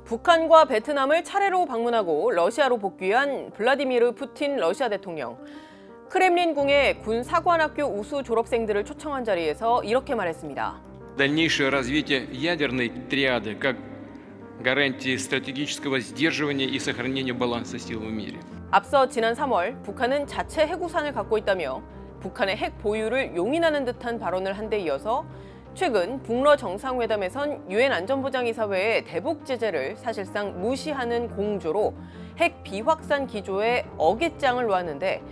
북한과 베트남을 차례로 방문하고 러시아로 복귀한 블라디미르 푸틴 러시아 대통령. 크렘린궁의 군 사관학교 우수 졸업생들을 초청한 자리에서 이렇게 말했습니다. Дальнейшее развитие ядерной триады как гарантии стратегического сдерживания и сохранения баланса сил в мире. 앞서 지난 3월 북한은 자체 핵우산을 갖고 있다며 북한의 핵 보유를 용인하는 듯한 발언을 한 데 이어서 최근 북러 정상회담에선 유엔 안전보장이사회의 대북 제재를 사실상 무시하는 공조로 핵 비확산 기조에 어깃장을 놓았는데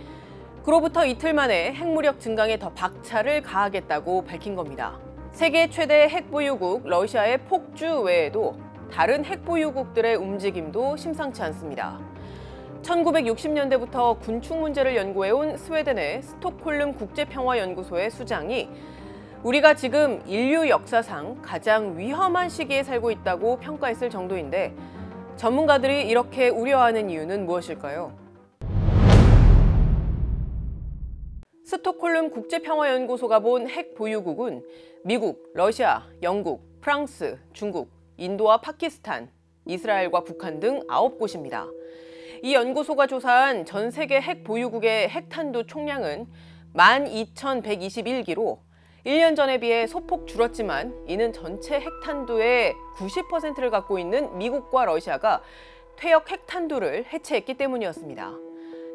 그로부터 이틀 만에 핵무력 증강에 더 박차를 가하겠다고 밝힌 겁니다. 세계 최대 핵보유국 러시아의 폭주 외에도 다른 핵보유국들의 움직임도 심상치 않습니다. 1960년대부터 군축 문제를 연구해온 스웨덴의 스톡홀름 국제평화연구소의 수장이 우리가 지금 인류 역사상 가장 위험한 시기에 살고 있다고 평가했을 정도인데 전문가들이 이렇게 우려하는 이유는 무엇일까요? 스톡홀름 국제평화연구소가 본 핵 보유국은 미국, 러시아, 영국, 프랑스, 중국, 인도와 파키스탄, 이스라엘과 북한 등 9곳입니다. 이 연구소가 조사한 전 세계 핵 보유국의 핵탄두 총량은 12,121기로 1년 전에 비해 소폭 줄었지만 이는 전체 핵탄두의 90%를 갖고 있는 미국과 러시아가 퇴역 핵탄두를 해체했기 때문이었습니다.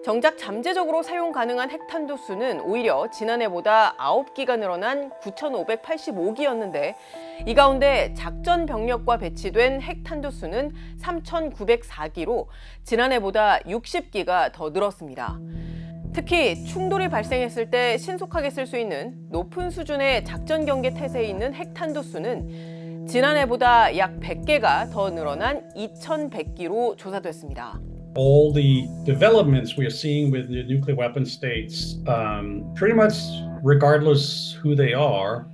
정작 잠재적으로 사용 가능한 핵탄두 수는 오히려 지난해보다 9기가 늘어난 9,585기였는데 이 가운데 작전 병력과 배치된 핵탄두 수는 3,904기로 지난해보다 60기가 더 늘었습니다. 특히 충돌이 발생했을 때 신속하게 쓸 수 있는 높은 수준의 작전 경계 태세에 있는 핵탄두 수는 지난해보다 약 100개가 더 늘어난 2,100기로 조사됐습니다. All the developments we are seeing with the nuclear weapon states, pretty much regardless who they are,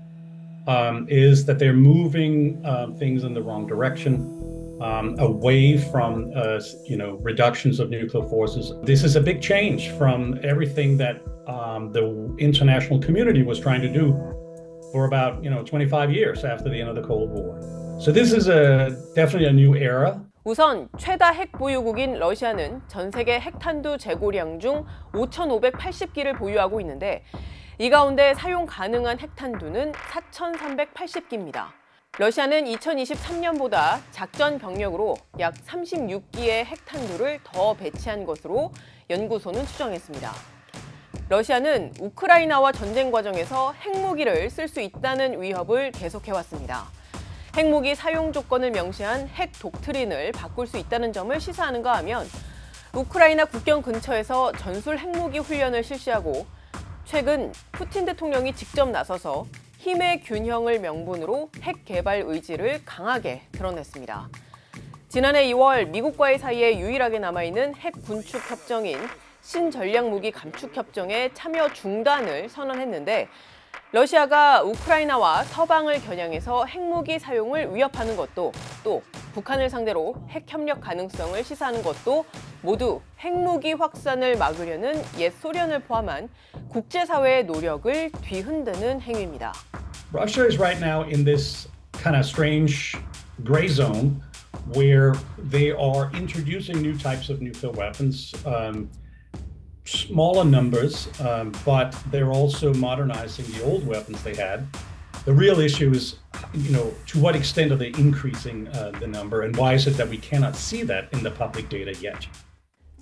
is that they're moving things in the wrong direction. Away from reductions of nuclear forces. This is a big change from everything that the international community was trying to do for about 25 years after the end of the Cold War. So this is definitely a new era. 우선 최다 핵 보유국인 러시아는 전 세계 핵탄두 재고량 중 5,580기를 보유하고 있는데 이 가운데 사용 가능한 핵탄두는 4,380기입니다. 러시아는 2023년보다 작전 병력으로 약 36기의 핵탄두를 더 배치한 것으로 연구소는 추정했습니다. 러시아는 우크라이나와 전쟁 과정에서 핵무기를 쓸 수 있다는 위협을 계속해왔습니다. 핵무기 사용 조건을 명시한 핵 독트린을 바꿀 수 있다는 점을 시사하는가 하면 우크라이나 국경 근처에서 전술 핵무기 훈련을 실시하고 최근 푸틴 대통령이 직접 나서서 힘의 균형을 명분으로 핵 개발 의지를 강하게 드러냈습니다. 지난해 2월 미국과의 사이에 유일하게 남아있는 핵 군축 협정인 신전략무기 감축 협정에 참여 중단을 선언했는데 러시아가 우크라이나와 서방을 겨냥해서 핵무기 사용을 위협하는 것도 또 북한을 상대로 핵 협력 가능성을 시사하는 것도 모두 핵무기 확산을 막으려는 옛 소련을 포함한 국제사회의 노력을 뒤흔드는 행위입니다. Russia is right now in this kind of strange gray zone where they are introducing new types of nuclear weapons, smaller numbers, but they're also modernizing the old weapons they had. The real issue is, to what extent are they increasing the number, and why is it that we cannot see that in the public data yet?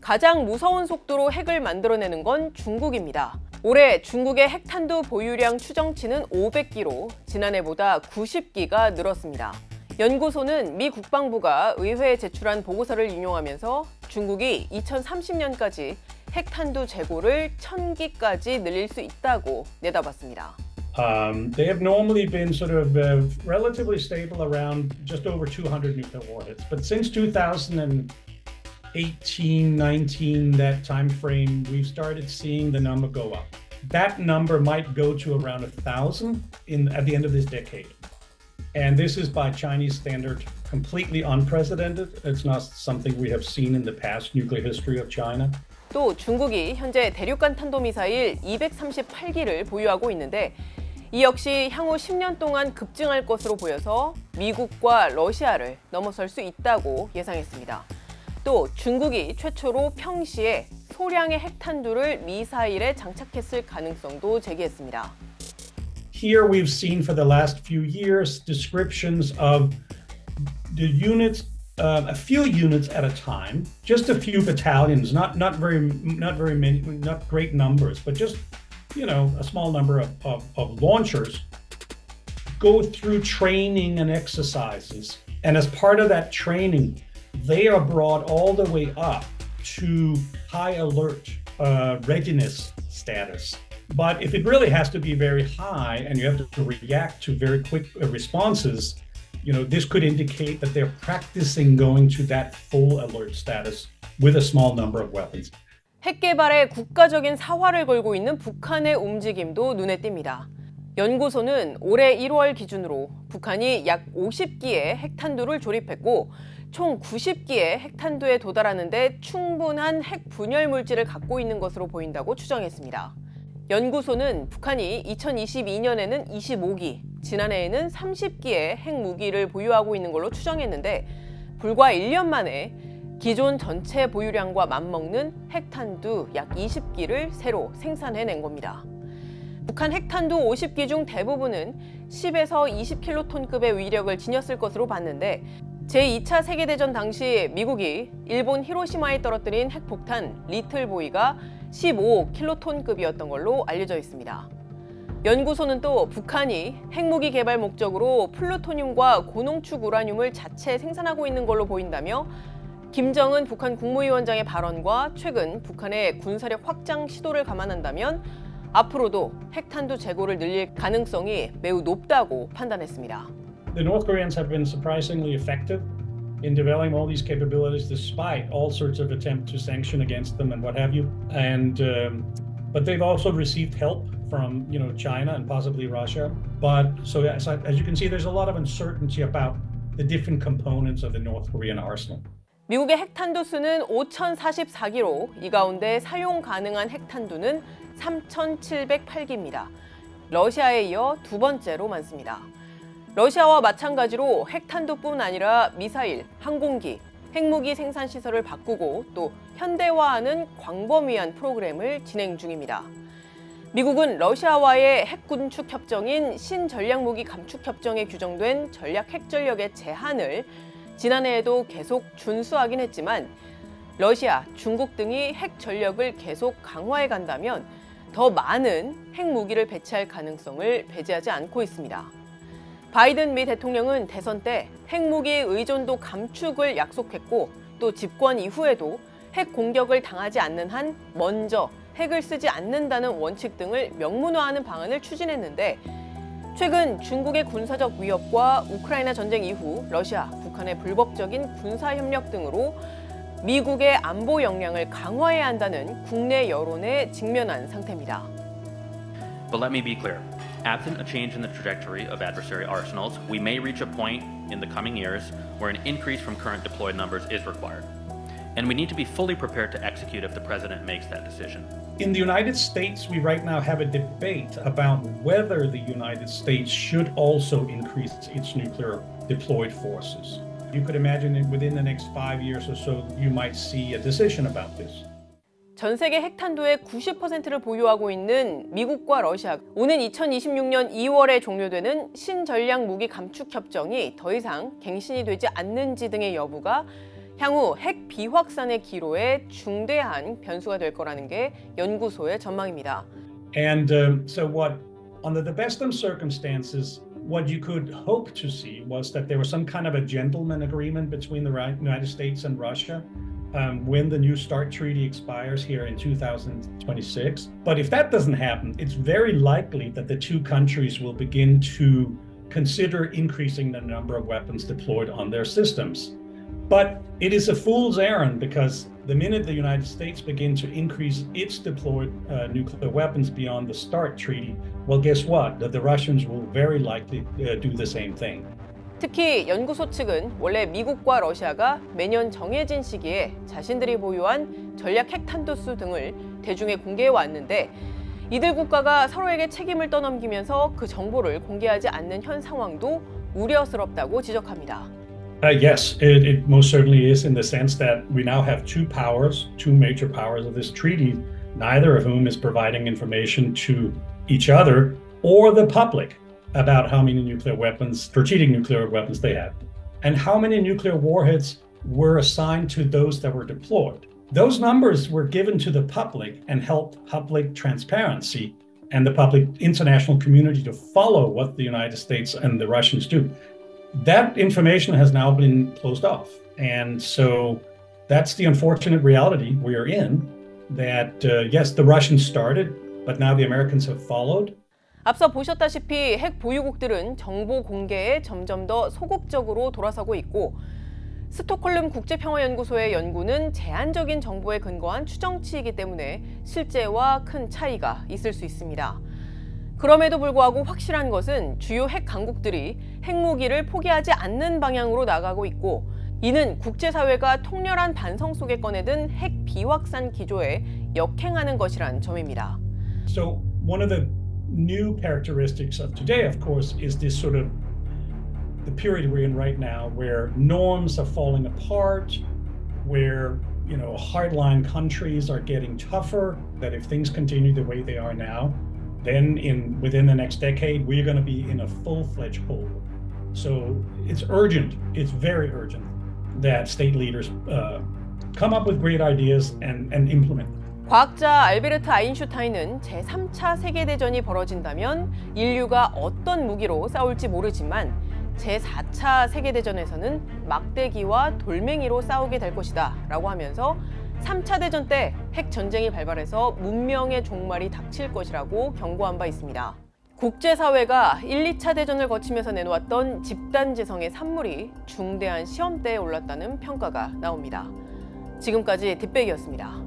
가장 무서운 속도로 핵을 만들어내는 건 중국입니다. 올해 중국의 핵탄두 보유량 추정치는 500기로 지난해보다 90기가 늘었습니다. 연구소는 미 국방부가 의회에 제출한 보고서를 인용하면서 중국이 2030년까지 핵탄두 재고를 1000기까지 늘릴 수 있다고 내다봤습니다. They have normally been sort of relatively stable around just over 200 nuclear warheads, but since 2018, 19, that time frame, we've started seeing the number go up. That number might go to around 1,000 at the end of this decade. And this is by Chinese standard completely unprecedented. It's not something we have seen in the past nuclear history of China. 또 중국이 현재 대륙간 탄도미사일 238기를 보유하고 있는데 이 역시 향후 10년 동안 급증할 것으로 보여서 미국과 러시아를 넘어설 수 있다고 예상했습니다. 또 중국이 최초로 평시에 소량의 핵탄두를 미사일에 장착했을 가능성도 제기했습니다. Here we've seen for the last few years descriptions of the units, a few units at a time, just a few battalions, not very many, not great numbers, but just a small number of launchers go through training and exercises, and as part of that training, they are brought all the way up to high alert readiness status. But if it really has to be very high and you have to react to very quick responses, this could indicate that they're practicing going to that full alert status with a small number of weapons. 핵 개발에 국가적인 사활을 걸고 있는 북한의 움직임도 눈에 띕니다. 연구소는 올해 1월 기준으로 북한이 약 50기의 핵탄두를 조립했고 총 90기의 핵탄두에 도달하는 데 충분한 핵 분열 물질을 갖고 있는 것으로 보인다고 추정했습니다. 연구소는 북한이 2022년에는 25기, 지난해에는 30기의 핵무기를 보유하고 있는 걸로 추정했는데 불과 1년 만에 기존 전체 보유량과 맞먹는 핵탄두 약 20기를 새로 생산해낸 겁니다. 북한 핵탄두 50기 중 대부분은 10에서 20킬로톤급의 위력을 지녔을 것으로 봤는데 제2차 세계대전 당시 미국이 일본 히로시마에 떨어뜨린 핵폭탄 리틀보이가 15킬로톤급이었던 걸로 알려져 있습니다. 연구소는 또 북한이 핵무기 개발 목적으로 플루토늄과 고농축 우라늄을 자체 생산하고 있는 걸로 보인다며 김정은 북한 국무위원장의 발언과 최근 북한의 군사력 확장 시도를 감안한다면 앞으로도 핵탄두 재고를 늘릴 가능성이 매우 높다고 판단했습니다. The North Koreans have been surprisingly effective in developing all these capabilities despite all sorts of attempts to sanction against them and what have you. And but they've also received help from China and possibly Russia. But so as you can see, there's a lot of uncertainty about the different components of the North Korean arsenal. 미국의 핵탄두 수는 5,044기로 이 가운데 사용 가능한 핵탄두는 3,708기입니다. 러시아에 이어 두 번째로 많습니다. 러시아와 마찬가지로 핵탄두뿐 아니라 미사일, 항공기, 핵무기 생산 시설을 바꾸고 또 현대화하는 광범위한 프로그램을 진행 중입니다. 미국은 러시아와의 핵군축 협정인 신전략무기 감축 협정에 규정된 전략 핵전력의 제한을 지난해에도 계속 준수하긴 했지만 러시아, 중국 등이 핵 전력을 계속 강화해 간다면 더 많은 핵무기를 배치할 가능성을 배제하지 않고 있습니다. 바이든 미 대통령은 대선 때 핵무기 의존도 감축을 약속했고 또 집권 이후에도 핵 공격을 당하지 않는 한 먼저 핵을 쓰지 않는다는 원칙 등을 명문화하는 방안을 추진했는데 최근 중국의 군사적 위협과 우크라이나 전쟁 이후 러시아, 북한의 불법적인 군사협력 등으로 미국의 안보 역량을 강화해야 한다는 국내 여론에 직면한 상태입니다. But let me be clear. Absent a change in the trajectory of adversary arsenals, we may reach a point in the coming years where an increase from current deployed numbers is required. And we need to be fully prepared to execute if the president makes that decision. In the United States, we right now have a debate about whether the United States should also increase its nuclear deployed forces. You could imagine that within the next 5 years or so, you might see a decision about this. 전 세계 핵탄두의 90%를 보유하고 있는 미국과 러시아, 오는 2026년 2월에 종료되는 신전략무기 감축 협정이 더 이상 갱신이 되지 않는지 등의 여부가 향후 핵 비확산의 기로에 중대한 변수가 될 거라는 게 연구소의 전망입니다. And so under the best of circumstances, what you could hope to see was that there was some kind of a gentleman agreement between the United States and Russia when the New START treaty expires here in 2026. But if that doesn't happen, it's very likely that the two countries will begin to consider increasing the number of weapons deployed on their systems. But it is a fool's errand because the minute the United States begin to increase its deployed nuclear weapons beyond the START treaty, well, guess what? The Russians will very likely do the same thing. 특히 연구소 측은 원래 미국과 러시아가 매년 정해진 시기에 자신들이 보유한 전략 핵탄두수 등을 대중에 공개해 왔는데 이들 국가가 서로에게 책임을 떠넘기면서 그 정보를 공개하지 않는 현 상황도 우려스럽다고 지적합니다. Yes, it most certainly is in the sense that we now have two major powers of this treaty, neither of whom is providing information to each other or the public about how many strategic nuclear weapons they have, and how many nuclear warheads were assigned to those that were deployed. Those numbers were given to the public and helped public transparency and the public international community to follow what the United States and the Russians do. That information has now been closed off. And so that's the unfortunate reality we are in, that yes, the Russians started, but now the Americans have followed. 앞서 보셨다시피 핵 보유국들은 정보 공개에 점점 더 소극적으로 돌아서고 있고, 스톡홀름 국제평화연구소의 연구는 제한적인 정보에 근거한 추정치이기 때문에 실제와 큰 차이가 있을 수 있습니다. 그럼에도 불구하고 확실한 것은 주요 핵 강국들이 핵무기를 포기하지 않는 방향으로 나가고 있고, 이는 국제사회가 통렬한 반성 속에 꺼내든 핵 비확산 기조에 역행하는 것이란 점입니다. So one of the new characteristics of today, of course, is this sort of the period we're in right now, where norms are falling apart, where hardline countries are getting tougher. That if things continue the way they are now, then within the next decade, we're going to be in a full-fledged Cold War. So it's urgent. It's very urgent that state leaders come up with great ideas and implement them. 과학자 알베르트 아인슈타인은 제3차 세계대전이 벌어진다면 인류가 어떤 무기로 싸울지 모르지만 제4차 세계대전에서는 막대기와 돌멩이로 싸우게 될 것이다 라고 하면서 3차 대전 때 핵전쟁이 발발해서 문명의 종말이 닥칠 것이라고 경고한 바 있습니다. 국제사회가 1, 2차 대전을 거치면서 내놓았던 집단지성의 산물이 중대한 시험대에 올랐다는 평가가 나옵니다. 지금까지 뒷백이었습니다.